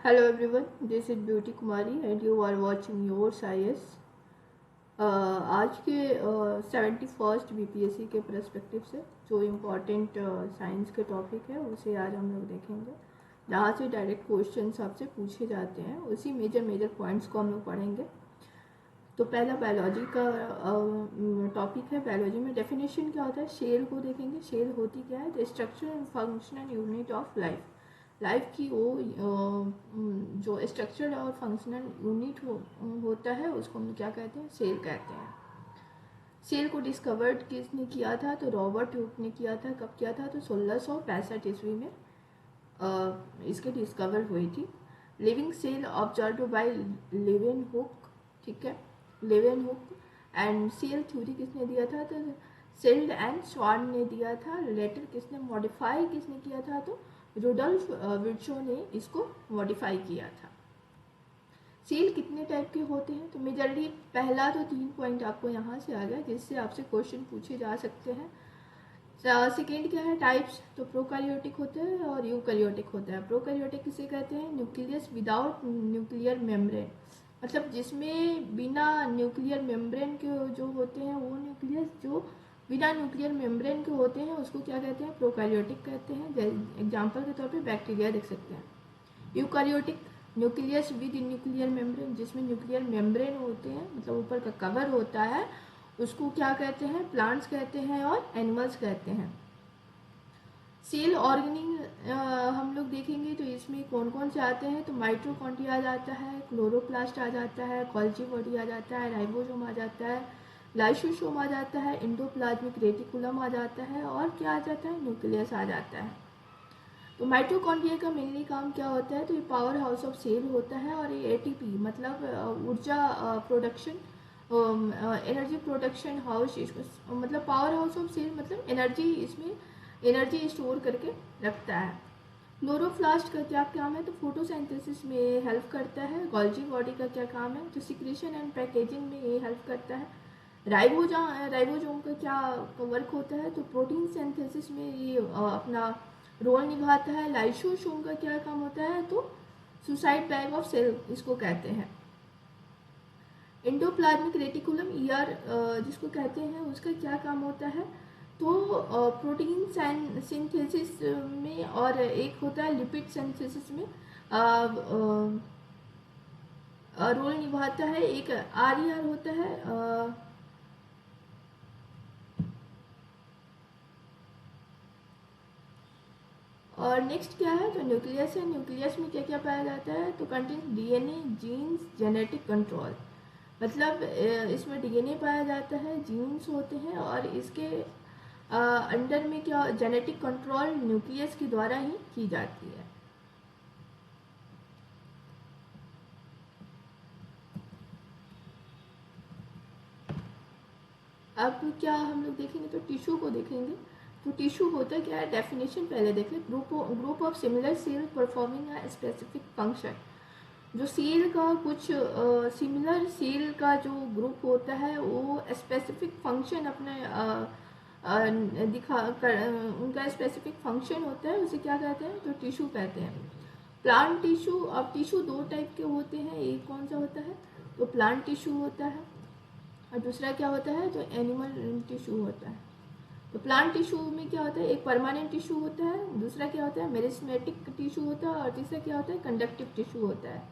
Hello everyone, this is Beauty Kumari and you are watching your IS। आज के 71st BPSC के perspective से जो इम्पोर्टेंट साइंस के टॉपिक है उसे आज हम लोग देखेंगे, जहाँ से डायरेक्ट क्वेश्चंस आपसे पूछे जाते हैं। उसी मेजर पॉइंट्स को हम लोग पढ़ेंगे। तो पहला बायोलॉजी का टॉपिक है। बायोलॉजी में डेफिनेशन क्या होता है, सेल को देखेंगे। सेल होती क्या है, the structure and functional unit of life की वो जो स्ट्रक्चर और फंक्शनल यूनिट होता है उसको हम क्या कहते हैं, सेल कहते हैं। सेल को डिस्कवर्ड किसने किया था, तो रॉबर्ट हुक ने किया था। कब किया था, तो 1665 ईस्वी में इसके डिस्कवर हुई थी। लिविंग सेल ऑब्जर्व बाय लेवेनहुक, ठीक है, लेवेनहुक। एंड सेल थ्योरी किसने दिया था, तो सेल्ड एंड स्वान ने दिया था। लेटर किसने मॉडिफाई किसने किया था, तो रुडोल्फ विर्चो ने इसको मॉडिफाई किया था। सेल कितने टाइप के होते हैं, तो मेजरली पहला तो 3 पॉइंट आपको यहाँ से आ गया जिससे आपसे क्वेश्चन पूछे जा सकते हैं। सेकेंड क्या है, टाइप्स, तो प्रोकैरियोटिक होते हैं और यूकैरियोटिक होता है। प्रोकैरियोटिक किसे कहते हैं, न्यूक्लियस विदाउट न्यूक्लियर मेम्ब्रेन, मतलब जिसमें बिना न्यूक्लियर मेम्ब्रेन के जो होते हैं, वो न्यूक्लियस जो बिना न्यूक्लियर मेम्ब्रेन के होते हैं उसको क्या कहते हैं, प्रोकैरियोटिक कहते हैं। एग्जाम्पल के तौर पे बैक्टीरिया देख सकते हैं। Eukaryotic, nucleus with nuclear membrane, जिसमें न्यूक्लियर मेम्ब्रेन होते हैं, मतलब ऊपर का कवर होता है, उसको क्या कहते हैं, प्लांट्स कहते हैं और एनिमल्स कहते हैं। सेल ऑर्गेनिंग हम लोग देखेंगे तो इसमें कौन कौन से आते हैं, तो माइटोकॉन्ड्रिया आ जाता है, क्लोरोप्लास्ट आ जाता है, गोल्गी बॉडी आ जाता है, राइबोसोम आ जाता है, लाइसोसोम आ जाता है, एंडोप्लाज्मिक रेटिकुलम आ जाता है और क्या आ जाता है, न्यूक्लियस आ जाता है। तो माइटोकॉन्ड्रिया का मेनली काम क्या होता है, तो ये पावर हाउस ऑफ सेल होता है और ये एटीपी मतलब ऊर्जा प्रोडक्शन, एनर्जी प्रोडक्शन हाउस, इसको मतलब पावर हाउस ऑफ सेल मतलब एनर्जी, इसमें एनर्जी स्टोर करके रखता है। क्लोरोप्लास्ट का क्या काम है, तो फोटोसिंथेसिस में हेल्प करता है। गोल्गी बॉडी का क्या काम है, तो सिक्रेशन एंड पैकेजिंग में ये हेल्प करता है। राइबोसोम का क्या वर्क होता है, तो प्रोटीन सिंथेसिस में ये अपना रोल निभाता है। लाइसोसोम का क्या काम होता है, तो सुसाइड बैग ऑफ सेल इसको कहते हैं। एंडोप्लाज्मिक रेटिकुलम ईआर जिसको कहते हैं, उसका क्या काम होता है, तो प्रोटीन सिंथेसिस में, और एक होता है लिपिड सिंथेसिस में रोल निभाता है। एक आरईआर होता है, और नेक्स्ट क्या है, तो न्यूक्लियस है। न्यूक्लियस में क्या क्या पाया जाता है, तो content DNA, genes, genetic control, मतलब इसमें डीएनए पाया जाता है, जीन्स होते हैं और इसके अंडर में क्या, जेनेटिक कंट्रोल न्यूक्लियस के द्वारा ही की जाती है। अब क्या हम लोग देखेंगे, तो टिश्यू को देखेंगे। तो टिश्यू होता क्या है, डेफिनेशन पहले देखें। Group of similar cell performing a specific function, जो सेल का कुछ सिमिलर सेल का जो ग्रुप होता है वो स्पेसिफिक फंक्शन अपने दिखा कर, उनका स्पेसिफिक फंक्शन होता है, उसे क्या कहते हैं, तो टिश्यू कहते हैं। प्लांट टिश्यू, अब टिश्यू 2 टाइप के होते हैं। एक कौन सा होता है, तो प्लांट टिश्यू होता है और दूसरा क्या होता है, तो एनिमल टिश्यू होता है। तो प्लांट टिश्यू में क्या होता है, एक परमानेंट टिश्यू होता है, दूसरा क्या होता है, मेरिस्मेटिक टिश्यू होता है और तीसरा क्या होता है, कंडक्टिव टिश्यू होता है।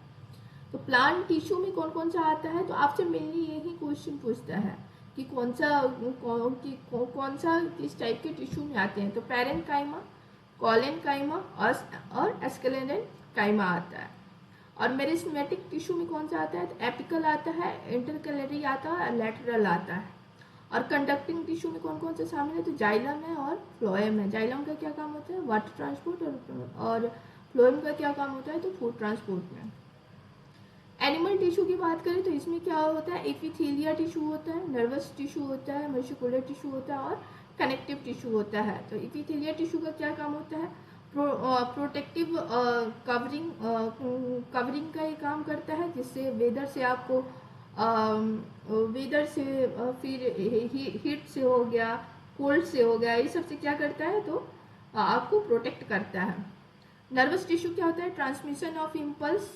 तो प्लांट टिश्यू में कौन कौन सा आता है, तो आपसे मेनली यही क्वेश्चन पूछता है कि कौन सा किस टाइप के टिश्यू में आते हैं। तो पैरेन्काइमा, कॉलेनकाइमा और एस्केलेरेनकाइमा आता है। और मेरिस्मेटिक टिश्यू में कौन सा आता है, तो एपिकल आता है, इंटरकैलरी आता है और लैटरल आता है। और कंडक्टिंग टिश्यू में कौन कौन से शामिल है, तो जाइलम है और फ्लोएम है। जाइलम का क्या काम होता है, वाटर ट्रांसपोर्ट, और फ्लोएम का क्या काम होता है, तो फूड ट्रांसपोर्ट में। एनिमल टिश्यू की बात करें तो इसमें क्या होता है, एपिथेलिया टिश्यू होता है, नर्वस टिश्यू होता है, मस्कुलर टिश्यू होता है और कनेक्टिव टिश्यू होता है। तो एपिथेलिया टिश्यू का क्या काम होता है, प्रोटेक्टिव कवरिंग का ये काम करता है, जिससे वेदर से आपको वेदर से फिर हीट से हो गया, कोल्ड से हो गया, ये सब से क्या करता है, तो आपको प्रोटेक्ट करता है। नर्वस टिश्यू क्या होता है, ट्रांसमिशन ऑफ इम्पल्स,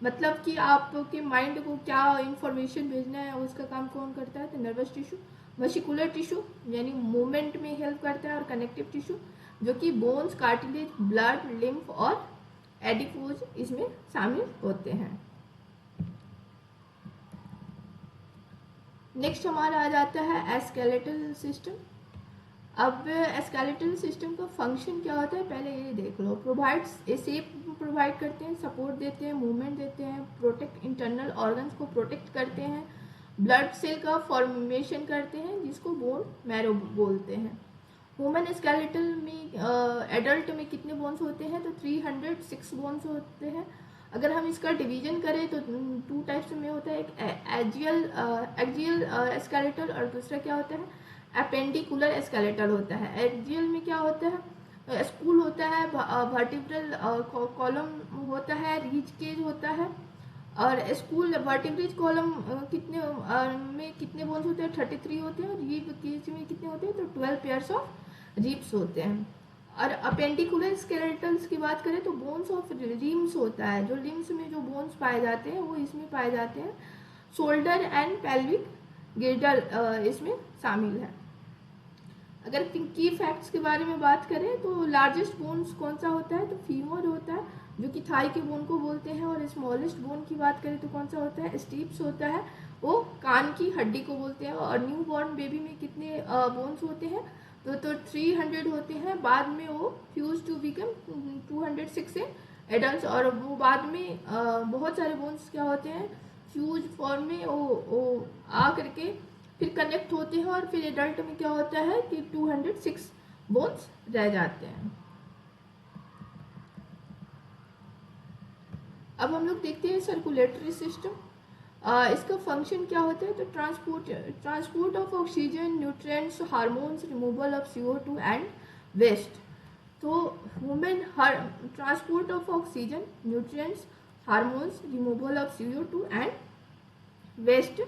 मतलब कि आपके माइंड को क्या इंफॉर्मेशन भेजना है उसका काम कौन करता है, तो नर्वस टिश्यू। मस्कुलर टिश्यू यानी मूवमेंट में हेल्प करता है, और कनेक्टिव टिश्यू जो कि बोन्स, कार्टिलेज, ब्लड, लिम्फ और एडिपोज इसमें शामिल होते हैं। नेक्स्ट हमारा आ जाता है स्केलेटल सिस्टम। अब स्केलेटल सिस्टम का फंक्शन क्या होता है पहले ये देख लो। प्रोवाइड्स ए शेप प्रोवाइड करते हैं, सपोर्ट देते हैं, मूवमेंट देते हैं, प्रोटेक्ट इंटरनल ऑर्गन्स को प्रोटेक्ट करते हैं, ब्लड सेल का फॉर्मेशन करते हैं जिसको बोन मैरो बोलते हैं। ह्यूमन स्केलेटल में एडल्ट में कितने बोन्स होते हैं, तो 306 बोन्स होते हैं। अगर हम इसका डिवीजन करें तो 2 टाइप्स में होता है, एक एक्जियल स्केलेटल और दूसरा क्या होता है, अपेंडिकुलर स्केलेटल होता है। एक्जियल में क्या होता है, स्कूल होता है, वर्टिब्रल कॉलम होता है, रिज केज होता है। और स्कूल वर्टिब्रेज कॉलम कितने में कितने बोन्स होते हैं, 33 होते हैं, और रिब केज में कितने होते हैं, तो 12 पेयर्स ऑफ रिब्स होते हैं। और अपेंडिकुलर स्केलेटल्स की बात करें तो बोन्स ऑफ लिम्स होता है, जो लिम्स में जो बोन्स पाए जाते हैं वो इसमें पाए जाते हैं। शोल्डर एंड पेल्विक गिर्डर इसमें शामिल है। अगर की फैक्ट्स के बारे में बात करें तो लार्जेस्ट बोन्स कौन सा होता है, तो फीमर होता है जो कि थाई के बोन को बोलते हैं। और स्मॉलेस्ट बोन की बात करें तो कौन सा होता है, स्टीप्स होता है, वो कान की हड्डी को बोलते हैं। और न्यू बॉर्न बेबी में कितने बोन्स होते हैं, तो 300 होते हैं। बाद में वो फ्यूज टू बिकम 206 एडल्ट, और वो बाद में बहुत सारे बोन्स क्या होते हैं फ्यूज फॉर्म में वो आ करके फिर कनेक्ट होते हैं, और फिर एडल्ट में क्या होता है कि 206 बोन्स रह जाते हैं। अब हम लोग देखते हैं सर्कुलेटरी सिस्टम। इसका फंक्शन क्या होता है, तो transport of oxygen, nutrients, hormones, removal of CO2 and waste. तो human transport of oxygen, nutrients, hormones, removal of CO2 and waste,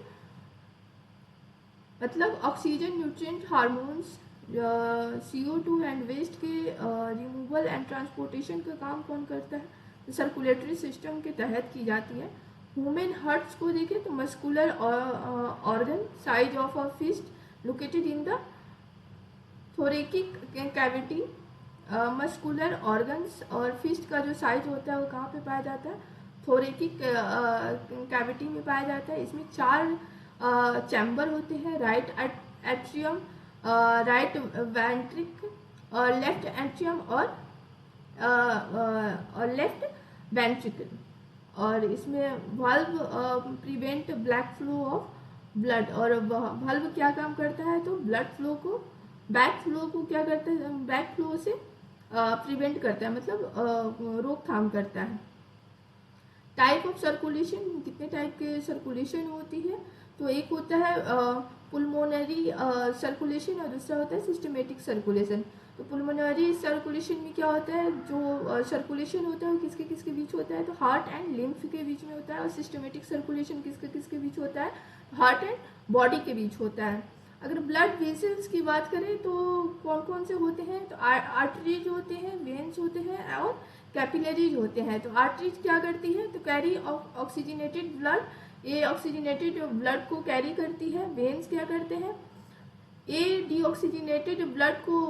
मतलब oxygen, nutrient, hormones, CO2 and waste के रिमूवल एंड ट्रांसपोर्टेशन का काम कौन करता है, तो सर्कुलेटरी सिस्टम के तहत की जाती है। ह्यूमन हार्ट्स को देखें तो muscular organ size of a fist located in the thoracic cavity. Muscular organs और फिस्ट का जो साइज होता है वो कहाँ पे पाया जाता है, थोरेकिक कैविटी में पाया जाता है। इसमें 4 चैम्बर होते हैं, राइट एट्रियम, राइट वेंट्रिक, और लेफ्ट एट्रियम और लेफ्ट वेंट्रिकल। और इसमें valve prevent black flow of blood. और वाल्व क्या काम करता है, तो ब्लड फ्लो को, बैक फ्लो को क्या करता है, बैक फ्लो से प्रिवेंट करता है, मतलब रोकथाम करता है। टाइप ऑफ सर्कुलेशन, कितने टाइप के सर्कुलेशन होती है, तो एक होता है पुल्मोनरी सर्कुलेशन और दूसरा होता है सिस्टमेटिक सर्कुलेशन। तो पुल्मोनरी सर्कुलेशन में क्या होता है, जो सर्कुलेशन होता है वो किसके किसके बीच होता है, तो हार्ट एंड लिम्फ के बीच में होता है। और सिस्टमेटिक सर्कुलेशन किसके किसके बीच होता है, हार्ट एंड बॉडी के बीच होता है। अगर ब्लड वेसल्स की बात करें तो कौन कौन से होते हैं, तो आर्टरीज होते हैं, वेन्स होते हैं और कैपिलरीज होते हैं। तो आर्टरीज क्या करती है, तो कैरी ऑक्सीजनेटेड ब्लड, ये ऑक्सीजनेटेड ब्लड को कैरी करती है। वेन्स क्या करते हैं, ये डीऑक्सीजनेटेड ब्लड को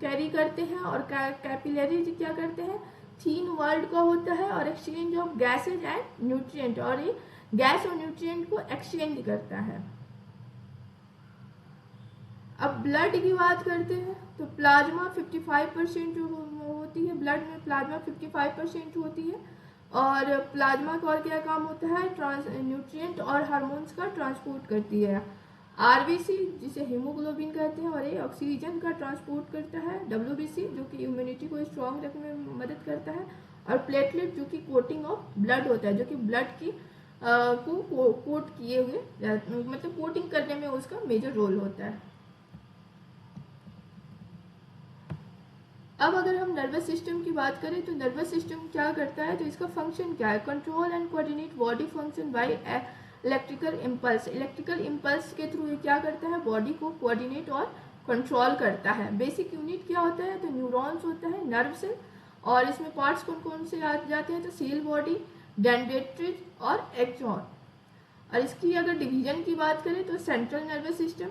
कैरी करते हैं। और कैपिलरीज क्या करते हैं, थीन वर्ल्ड का होता है और exchange of gases and nutrient, और ये गैस और न्यूट्रिएंट को एक्सचेंज करता है। अब ब्लड की बात करते हैं तो प्लाज्मा 55% होती है, ब्लड में प्लाज्मा 55% होती है। और प्लाज्मा का और क्या काम होता है, न्यूट्रिएंट और हार्मोन्स का ट्रांसपोर्ट करती है। आरबीसी जिसे हीमोग्लोबिन कहते हैं, और ये ऑक्सीजन का ट्रांसपोर्ट करता है। डब्ल्यूबीसी जो कि इम्यूनिटी को स्ट्रांग रखने में मदद करता है। और प्लेटलेट जो कि कोटिंग ऑफ ब्लड होता है, जो कि ब्लड की को कोट किए हुए, मतलब कोटिंग करने में उसका मेजर रोल होता है। अब अगर हम नर्वस सिस्टम की बात करें तो नर्वस सिस्टम क्या करता है, तो इसका फंक्शन क्या है, control and coordinate body function by electrical impulse. Electrical impulse के थ्रू ये क्या करता है, बॉडी को कोऑर्डिनेट और कंट्रोल करता है। बेसिक यूनिट क्या होता है, तो न्यूरॉन्स होता है, नर्व सेल और इसमें पार्ट्स कौन कौन से आ जाते हैं, तो सेल बॉडी, डेंड्रिटिक और एक्सॉन। और इसकी अगर डिवीजन की बात करें तो central nervous system,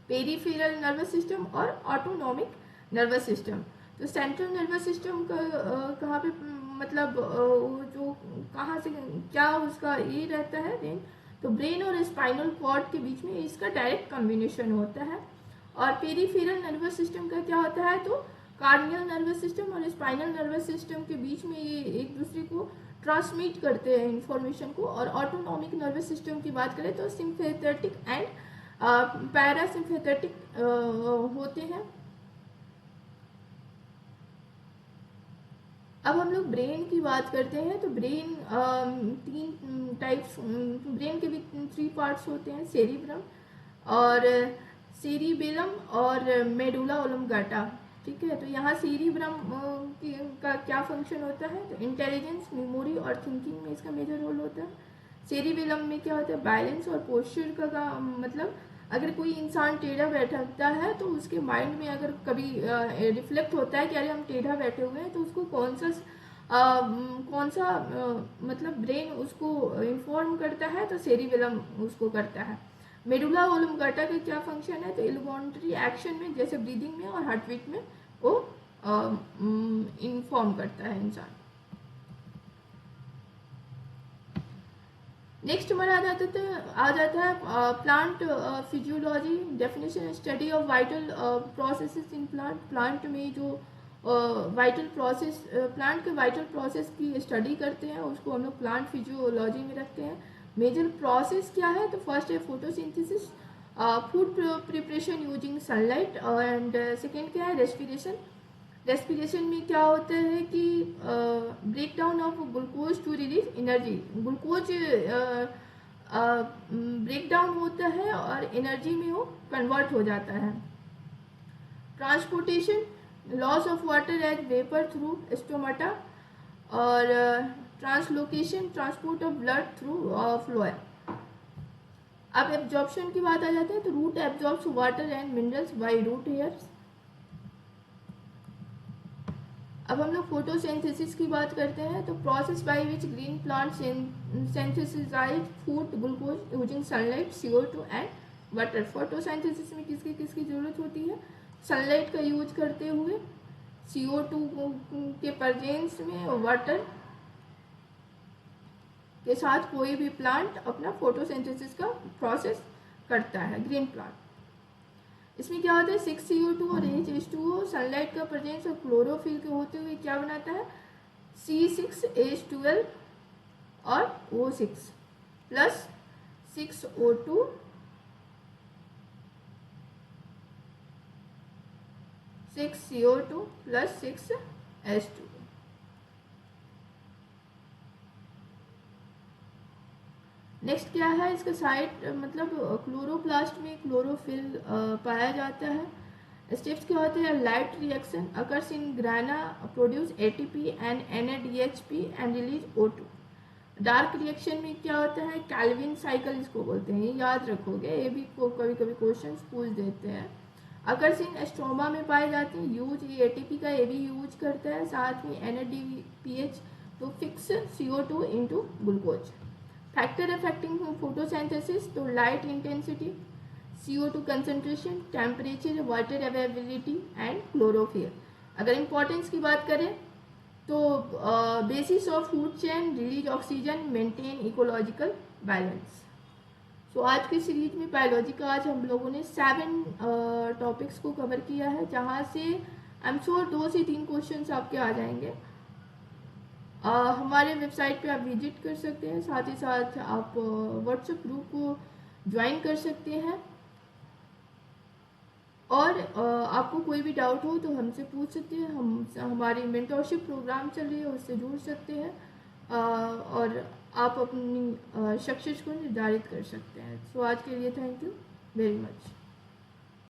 peripheral nervous system और ऑटोनॉमिक नर्वस सिस्टम। तो सेंट्रल नर्वस सिस्टम का कहाँ पे मतलब जो कहाँ से क्या उसका ये रहता है रेंज, तो ब्रेन और स्पाइनल कॉर्ड के बीच में इसका डायरेक्ट कॉम्बिनेशन होता है। और पेरिफेरल नर्वस सिस्टम का क्या होता है, तो कार्डियल नर्वस सिस्टम और स्पाइनल नर्वस सिस्टम के बीच में ये एक दूसरे को ट्रांसमिट करते हैं इंफॉर्मेशन को। और ऑटोनॉमिक नर्वस सिस्टम की बात करें तो सिंपैथेटिक एंड पैरासिम्पैथेटिक होते हैं। अब हम लोग ब्रेन की बात करते हैं, तो ब्रेन तीन टाइप्स, ब्रेन के भी 3 पार्ट्स होते हैं, सेरिब्रम और सेरिबेलम और मेडुला ओब्लांगाटा। ठीक है, तो यहाँ सेरिब्रम का क्या फंक्शन होता है, तो इंटेलिजेंस, मेमोरी और थिंकिंग में इसका मेजर रोल होता है। सेरिबेलम में क्या होता है, बैलेंस और पोस्चर का मतलब अगर कोई इंसान टेढ़ा बैठता है तो उसके माइंड में अगर कभी रिफ्लेक्ट होता है कि अरे हम टेढ़ा बैठे हुए हैं, तो उसको कौन सा मतलब ब्रेन उसको इन्फॉर्म करता है, तो सेरिबेलम उसको करता है। मेडुला ओब्लांगाटा का क्या फंक्शन है, तो इन्वॉल्यूंटरी एक्शन में जैसे ब्रीदिंग में और हार्ट बीट में वो इन्फॉर्म करता है इंसान। नेक्स्ट हमारा आ जाता है plant physiology definition, study of vital processes in plant. Plant में जो वाइटल प्रोसेस, प्लांट के वाइटल प्रोसेस की स्टडी करते हैं उसको हम लोग प्लांट फिजियोलॉजी में रखते हैं। मेजर प्रोसेस क्या है, तो फर्स्ट है photosynthesis, food preparation using sunlight, and second क्या है रेस्पिरेशन। रेस्पिरेशन में क्या होता है कि break down of glucose to release energy, glucose break down होता है और एनर्जी में वो कन्वर्ट हो जाता है। Transportation, loss of water as vapour through stomata, और translocation, transport of blood through phloem. अब एब्जॉर्प्शन की बात आ जाती है, तो root absorbs water and minerals by root hairs. अब हम लोग फोटोसिंथेसिस की बात करते हैं, तो process by which green plant synthesise food glucose using sunlight, CO2 and water. Photosynthesis में किसकी किसकी जरूरत होती है, सनलाइट का यूज करते हुए, CO2 के प्रेजेंस में, वाटर के साथ कोई भी प्लांट अपना फोटोसिंथेसिस का प्रोसेस करता है, ग्रीन प्लांट। इसमें क्या होता है 6CO2 और H2O, सनलाइट का प्रेजेंस और क्लोरोफिल के होते हुए क्या बनाता है C6H12 और O6 plus 6O2 6CO2 plus 6H2। Next क्या है इसका साइट, मतलब क्लोरोप्लास्ट में क्लोरोफिल पाया जाता है। स्टेप्स क्या होते हैं, light reaction occurs in ग्राना, produce ATP and NADHP and release O2। Dark reaction में क्या होता है, कैल्विन साइकिल इसको बोलते हैं, याद रखोगे, ये भी कभी कभी क्वेश्चंस पूछ देते हैं। अकर्स इन स्ट्रोमा में पाए जाते हैं, यूज ये ATP का ये भी यूज करता है, साथ में NADPH to fix CO2 into glucose. Factor affecting photosynthesis, तो light intensity, CO2 concentration, temperature, water availability and chlorophyll. अगर इम्पोर्टेंस की बात करें तो basis of food chain, release oxygen, maintain ecological balance. So आज की सीरीज में बायोलॉजी का आज हम लोगों ने 7 टॉपिक्स को कवर किया है, जहाँ से आई एम श्योर 2 से 3 क्वेश्चंस आपके आ जाएंगे। हमारे वेबसाइट पे आप विजिट कर सकते हैं, साथ ही साथ आप व्हाट्सएप ग्रुप को ज्वाइन कर सकते हैं, और आपको कोई भी डाउट हो तो हमसे पूछ सकते हैं। हमारी मेंटरशिप प्रोग्राम चल रही है, उससे जुड़ सकते हैं, और आप अपनी सक्सेस को निर्धारित कर सकते हैं। सो आज के लिए थैंक यू वेरी मच।